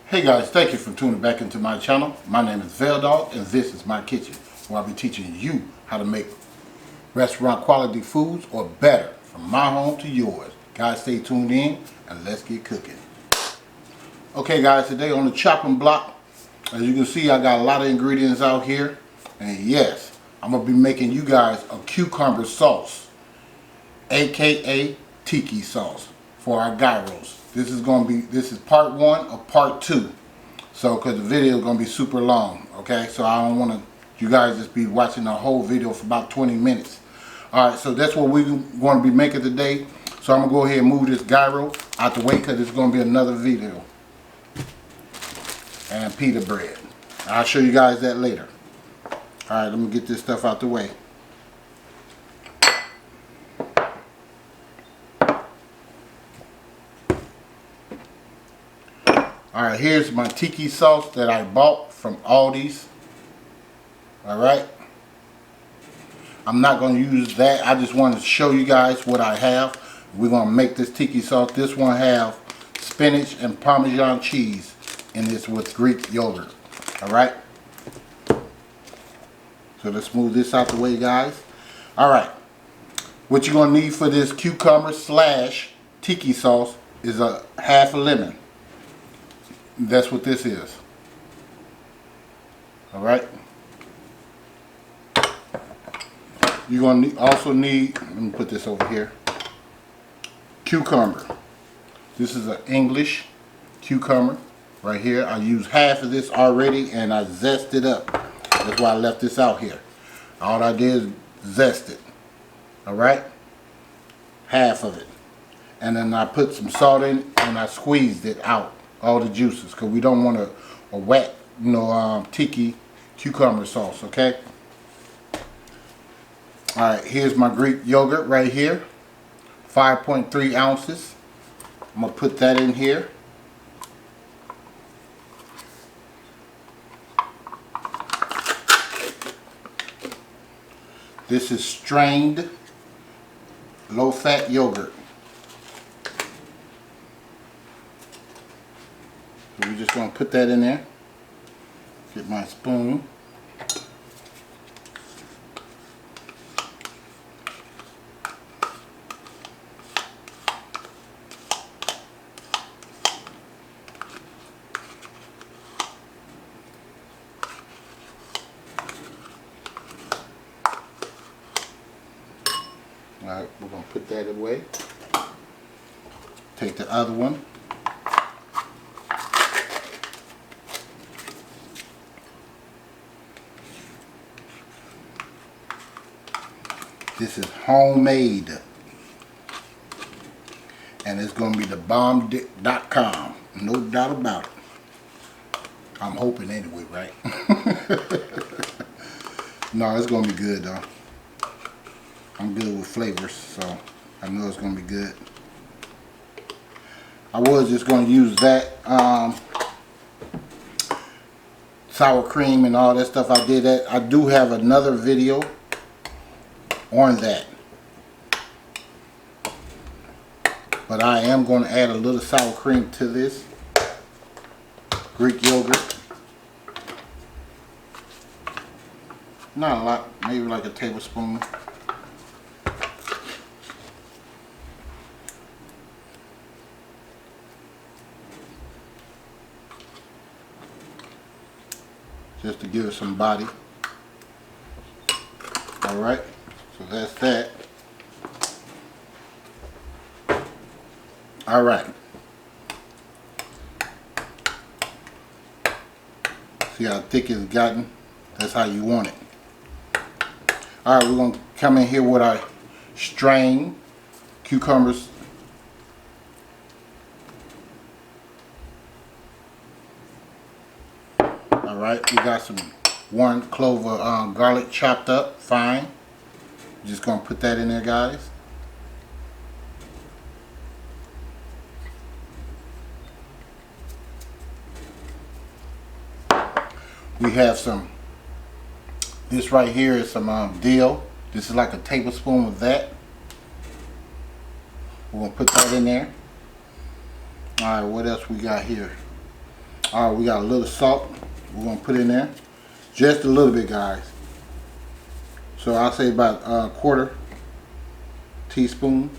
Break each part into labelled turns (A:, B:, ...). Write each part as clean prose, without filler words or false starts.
A: Hey guys, thank you for tuning back into my channel. My name is VELDOGGS and this is my kitchen, where I'll be teaching you how to make restaurant quality foods or better from my home to yours. Guys, stay tuned in and let's get cooking. Okay guys, today on the chopping block, as you can see, I got a lot of ingredients out here. And yes, I'm going to be making you guys a cucumber sauce, aka tiki sauce, for our gyros. This is part 1 of part 2. So, because the video is going to be super long, okay? So I don't want you guys just be watching the whole video for about 20 minutes. Alright, so that's what we're going to be making today. So I'm going to go ahead and move this gyro out the way because it's going to be another video. And pita bread. I'll show you guys that later. Alright, let me get this stuff out the way. Alright, here's my tiki sauce that I bought from Aldi's. Alright. I'm not going to use that. I just wanted to show you guys what I have. We're going to make this tiki sauce. This one have spinach and Parmesan cheese in this with Greek yogurt. Alright. So let's move this out the way, guys. Alright. What you're going to need for this cucumber slash tiki sauce is a half a lemon. That's what this is. Alright. You're going to also need, let me put this over here, cucumber. This is an English cucumber right here. I used half of this already and I zested up. That's why I left this out here. All I did is zest it. Alright. Half of it. And then I put some salt in it and I squeezed it out. All the juices, because we don't want a wet, tiki cucumber sauce, okay? Alright, here's my Greek yogurt right here. 5.3 ounces. I'm going to put that in here. This is strained low-fat yogurt. So we're just going to put that in there. Get my spoon. Alright, we're going to put that away. Take the other one. This is homemade. And it's going to be the bomb.com. No doubt about it. I'm hoping anyway, right? No, it's going to be good though. I'm good with flavors, so I know it's going to be good. I was just going to use that sour cream and all that stuff. I did that. I do have another video on that, but I am going to add a little sour cream to this Greek yogurt. Not a lot, maybe like a tablespoon. Just to give it some body. Alright. So that's that. Alright. See how thick it's gotten? That's how you want it. Alright, we're going to come in here with our strained cucumbers. Alright, we got some 1 clove of garlic chopped up fine. Just going to put that in there, guys. We have some, this right here is some dill. This is like a tablespoon of that. We're going to put that in there. Alright, what else we got here? Alright, we got a little salt we're going to put in there. Just a little bit, guys. So I'll say about a quarter teaspoon.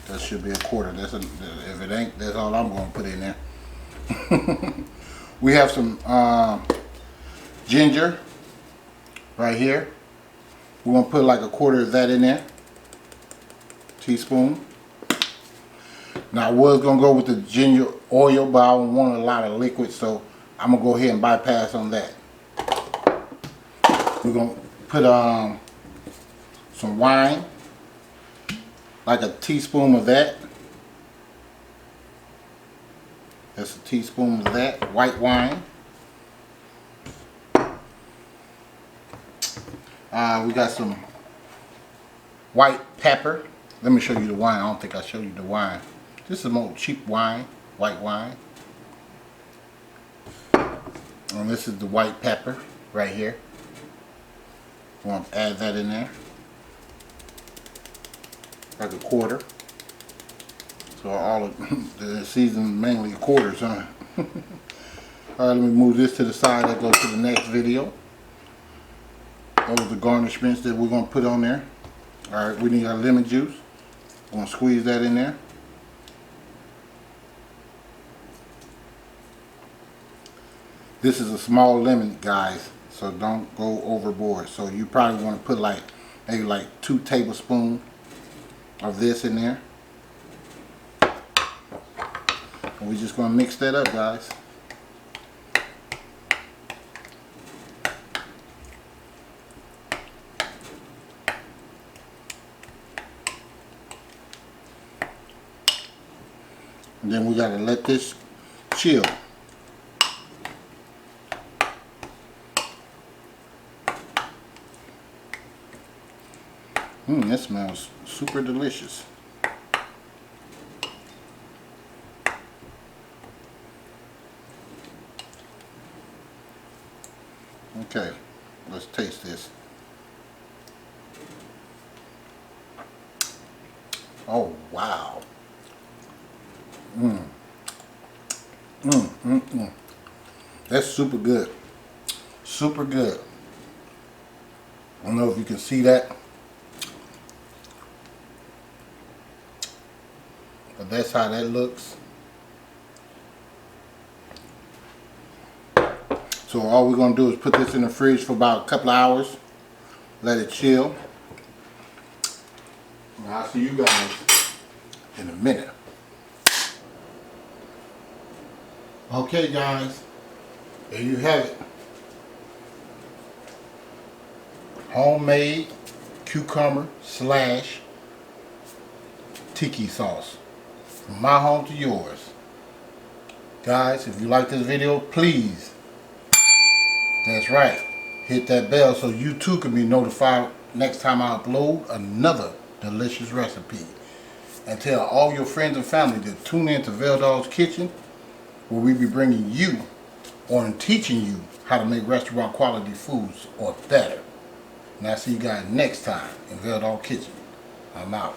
A: That should be a quarter. If it ain't, that's all I'm going to put in there. We have some ginger right here. We're going to put like a quarter of that in there. Teaspoon. Now I was going to go with the ginger oil, but I don't want a lot of liquid, so I'm going to go ahead and bypass on that. We're going to put some wine. Like a teaspoon of that. That's a teaspoon of that, white wine. We got some white pepper. Let me show you the wine. I don't think I showed you the wine. This is more cheap wine, white wine. And this is the white pepper right here. I'm going to add that in there. Like a quarter. So all of the season mainly quarters, huh? Alright, let me move this to the side. That goes to the next video. Those are the garnishments that we're going to put on there. Alright, we need our lemon juice. We're going to squeeze that in there. This is a small lemon, guys, so don't go overboard. So you probably want to put like maybe like 2 tablespoons of this in there. And we're just going to mix that up, guys. And then we got to let this chill. That smells super delicious. Okay, let's taste this. Oh, wow. That's super good. Super good. I don't know if you can see that. But that's how that looks. So all we're going to do is put this in the fridge for about a couple of hours. Let it chill. And I'll see you guys in a minute. Okay, guys. There you have it. Homemade cucumber / tiki sauce. From my home to yours. Guys, if you like this video, please, that's right, hit that bell so you too can be notified next time I upload another delicious recipe. And tell all your friends and family to tune in to VELDOGG's Kitchen, where we be bringing you on teaching you how to make restaurant quality foods or better. And I'll see you guys next time in VELDOGG's Kitchen. I'm out.